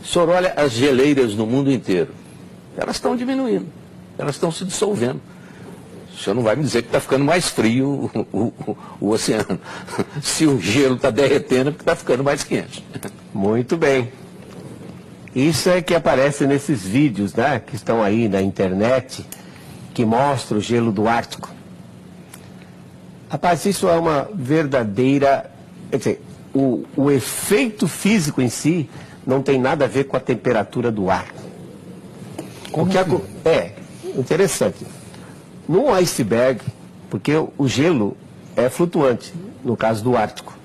O senhor olha as geleiras no mundo inteiro, elas estão diminuindo, elas estão se dissolvendo. O senhor não vai me dizer que está ficando mais frio o oceano. Se o gelo está derretendo, é porque está ficando mais quente. Muito bem. Isso é que aparece nesses vídeos, né, que estão aí na internet, que mostram o gelo do Ártico. Rapaz, isso é uma verdadeira... Quer dizer, o efeito físico em si não tem nada a ver com a temperatura do ar. Como É interessante. Num iceberg, porque o gelo é flutuante, no caso do Ártico.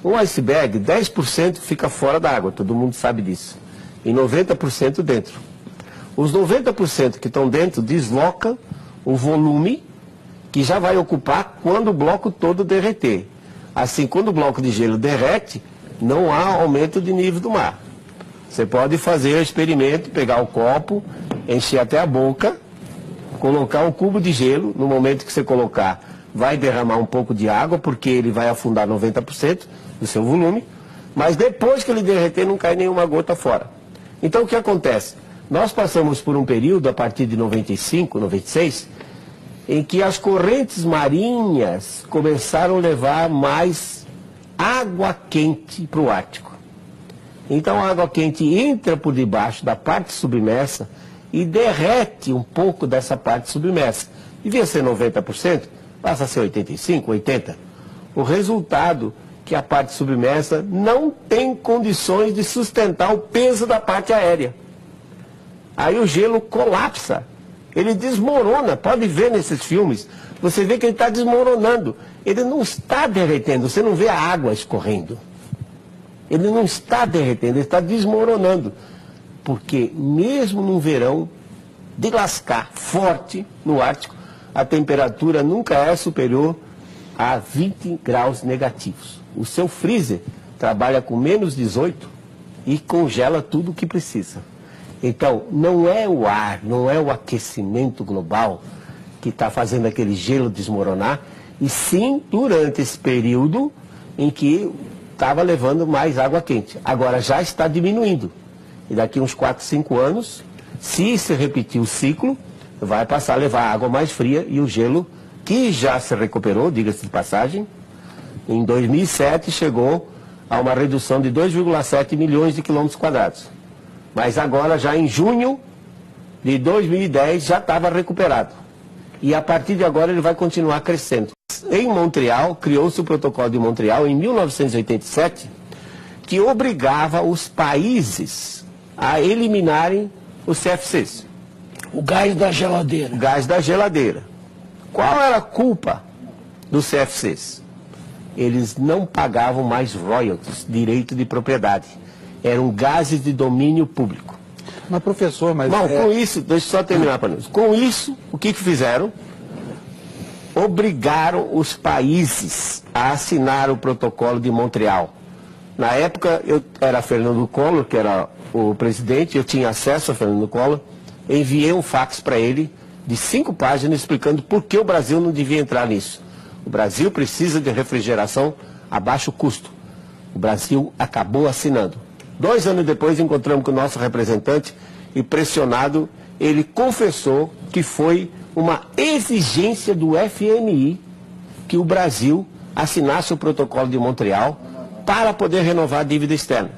Um iceberg, 10% fica fora da água, todo mundo sabe disso. E 90% dentro. Os 90% que estão dentro deslocam o volume que já vai ocupar quando o bloco todo derreter. Assim, quando o bloco de gelo derrete, não há aumento de nível do mar. Você pode fazer o experimento, pegar o copo, encher até a boca, colocar um cubo de gelo, no momento que você colocar, vai derramar um pouco de água, porque ele vai afundar 90% do seu volume, mas depois que ele derreter, não cai nenhuma gota fora. Então, o que acontece? Nós passamos por um período, a partir de 95, 96, em que as correntes marinhas começaram a levar mais água quente para o Ártico. Então, a água quente entra por debaixo da parte submersa e derrete um pouco dessa parte submersa. Devia ser 90%, passa a ser 85%, 80%. O resultado é que a parte submersa não tem condições de sustentar o peso da parte aérea. Aí o gelo colapsa, ele desmorona, pode ver nesses filmes, você vê que ele está desmoronando. Ele não está derretendo, você não vê a água escorrendo. Ele não está derretendo, ele está desmoronando. Porque mesmo num verão de lascar forte no Ártico, a temperatura nunca é superior a 20 graus negativos. O seu freezer trabalha com menos 18 e congela tudo o que precisa. Então, não é o ar, não é o aquecimento global que está fazendo aquele gelo desmoronar, e sim durante esse período em que estava levando mais água quente. Agora já está diminuindo. E daqui uns 4, 5 anos, se repetir o ciclo, vai passar a levar água mais fria e o gelo, que já se recuperou, diga-se de passagem, em 2007 chegou a uma redução de 2,7 milhões de quilômetros quadrados. Mas agora, já em junho de 2010, já estava recuperado. E a partir de agora ele vai continuar crescendo. Em Montreal, criou-se o Protocolo de Montreal em 1987, que obrigava os países a eliminarem os CFCs. O gás da geladeira. O gás da geladeira. Qual era a culpa dos CFCs? Eles não pagavam mais royalties, direito de propriedade. Eram gases de domínio público. Mas, professor, mas... Bom, com isso, deixa eu só terminar para nós. Com isso, o que fizeram? Obrigaram os países a assinar o Protocolo de Montreal. Na época, eu era Fernando Collor, que era o presidente, eu tinha acesso a Fernando Collor, enviei um fax para ele de 5 páginas explicando por que o Brasil não devia entrar nisso. O Brasil precisa de refrigeração a baixo custo. O Brasil acabou assinando. 2 anos depois encontramos com o nosso representante e, pressionado, ele confessou que foi uma exigência do FMI que o Brasil assinasse o Protocolo de Montreal para poder renovar a dívida externa.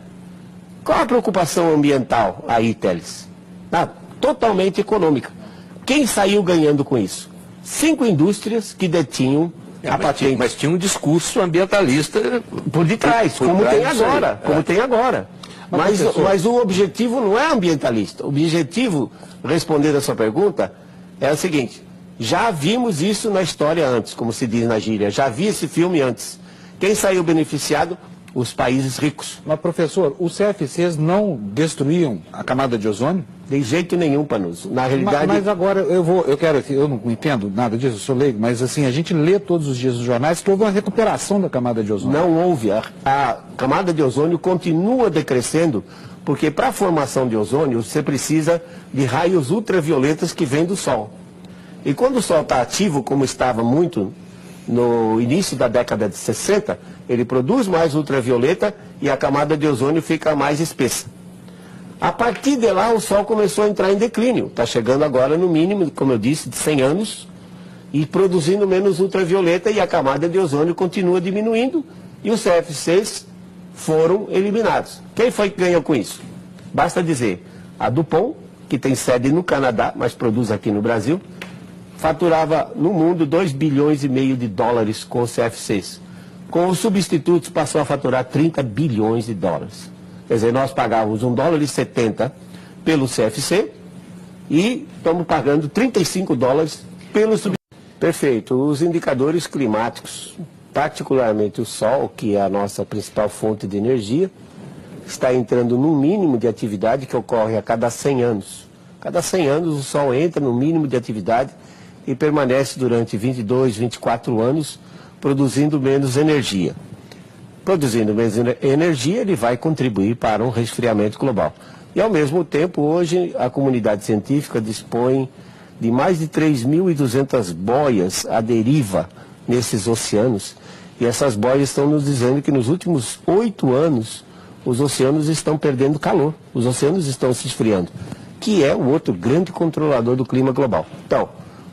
Qual a preocupação ambiental aí, Teles? Totalmente econômica. Quem saiu ganhando com isso? 5 indústrias que detinham a patente. Mas tinha um discurso ambientalista por detrás, como tem agora. Como tem agora. Mas o objetivo não é ambientalista. O objetivo, respondendo a sua pergunta, é o seguinte: já vimos isso na história antes, como se diz na gíria. Já vi esse filme antes. Quem saiu beneficiado? Os países ricos. Mas, professor, os CFCs não destruíam a camada de ozônio? De jeito nenhum, Panuso. Na realidade... Mas agora, eu não entendo nada disso, eu sou leigo, mas assim, a gente lê todos os dias nos jornais que houve uma recuperação da camada de ozônio. Não houve. A camada de ozônio continua decrescendo, porque para a formação de ozônio, você precisa de raios ultravioletas que vêm do Sol. E quando o Sol está ativo, como estava muito no início da década de 60, ele produz mais ultravioleta e a camada de ozônio fica mais espessa. A partir de lá, o Sol começou a entrar em declínio. Está chegando agora no mínimo, como eu disse, de 100 anos, e produzindo menos ultravioleta, e a camada de ozônio continua diminuindo, e os CFCs foram eliminados. Quem foi que ganhou com isso? Basta dizer, a DuPont, que tem sede no Canadá, mas produz aqui no Brasil, faturava no mundo 2,5 bilhões de dólares com os CFCs. Com os substitutos passou a faturar 30 bilhões de dólares. Quer dizer, nós pagávamos $1,70 pelo CFC e estamos pagando 35 dólares pelo substituto. Perfeito. Os indicadores climáticos, particularmente o Sol, que é a nossa principal fonte de energia, está entrando num mínimo de atividade que ocorre a cada 100 anos. Cada 100 anos o Sol entra no mínimo de atividade e permanece durante 22, 24 anos produzindo menos energia. Produzindo menos energia, ele vai contribuir para um resfriamento global. E ao mesmo tempo, hoje a comunidade científica dispõe de mais de 3.200 boias à deriva nesses oceanos. E essas boias estão nos dizendo que nos últimos 8 anos os oceanos estão perdendo calor, os oceanos estão se esfriando, que é o outro grande controlador do clima global. Então,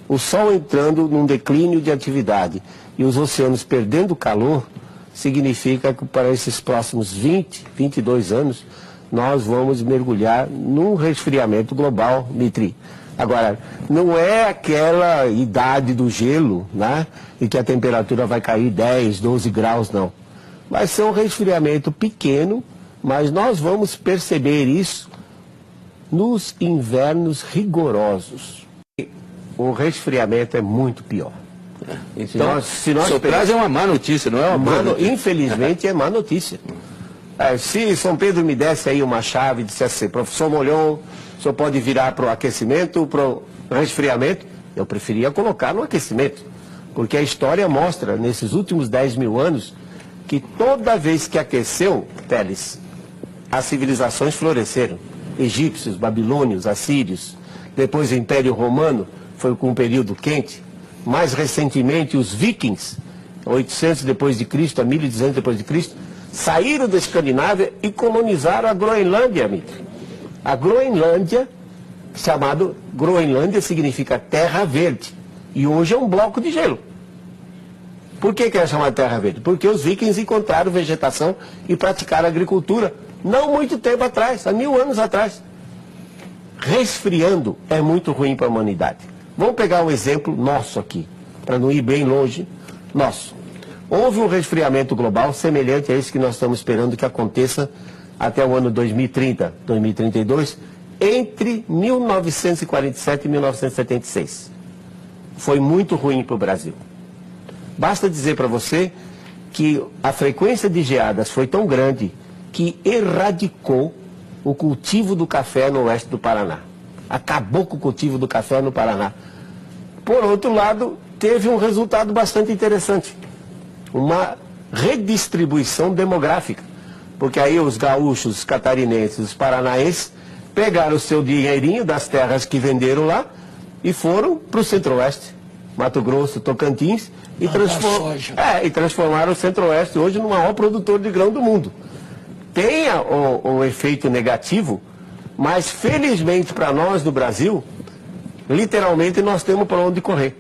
o Sol entrando num declínio de atividade e os oceanos perdendo calor, significa que para esses próximos 20, 22 anos, nós vamos mergulhar num resfriamento global, Dmitry. Agora, não é aquela idade do gelo, né, e que a temperatura vai cair 10, 12 graus, não. Vai ser um resfriamento pequeno, mas nós vamos perceber isso nos invernos rigorosos. O resfriamento é muito pior. Então, se nós traz é uma má notícia, não é uma boa notícia. Infelizmente é má notícia. Se São Pedro me desse aí uma chave e dissesse assim, professor Molhon, o senhor pode virar para o aquecimento, para o resfriamento, eu preferia colocar no aquecimento. Porque a história mostra, nesses últimos 10 mil anos, que toda vez que aqueceu, Teles, as civilizações floresceram. Egípcios, babilônios, assírios, depois o Império Romano, foi com um período quente. Mais recentemente, os vikings, 800 depois de Cristo a 1200 depois de Cristo, saíram da Escandinávia e colonizaram a Groenlândia, amigo. A Groenlândia, chamado Groenlândia, significa terra verde. E hoje é um bloco de gelo. Por que é chamado terra verde? Porque os vikings encontraram vegetação e praticaram agricultura não muito tempo atrás, há 1000 anos atrás. Resfriando é muito ruim para a humanidade. Vamos pegar um exemplo nosso aqui, para não ir bem longe, nosso. Houve um resfriamento global semelhante a esse que nós estamos esperando que aconteça até o ano 2030, 2032, entre 1947 e 1976. Foi muito ruim para o Brasil. Basta dizer para você que a frequência de geadas foi tão grande que erradicou o cultivo do café no oeste do Paraná. Acabou com o cultivo do café no Paraná. Por outro lado, teve um resultado bastante interessante. Uma redistribuição demográfica. Porque aí os gaúchos, os catarinenses, os paranaenses pegaram o seu dinheirinho das terras que venderam lá e foram para o centro-oeste, Mato Grosso, Tocantins, e transformaram o centro-oeste hoje no maior produtor de grão do mundo. Tem o efeito negativo, mas felizmente para nós no Brasil, literalmente nós temos para onde correr.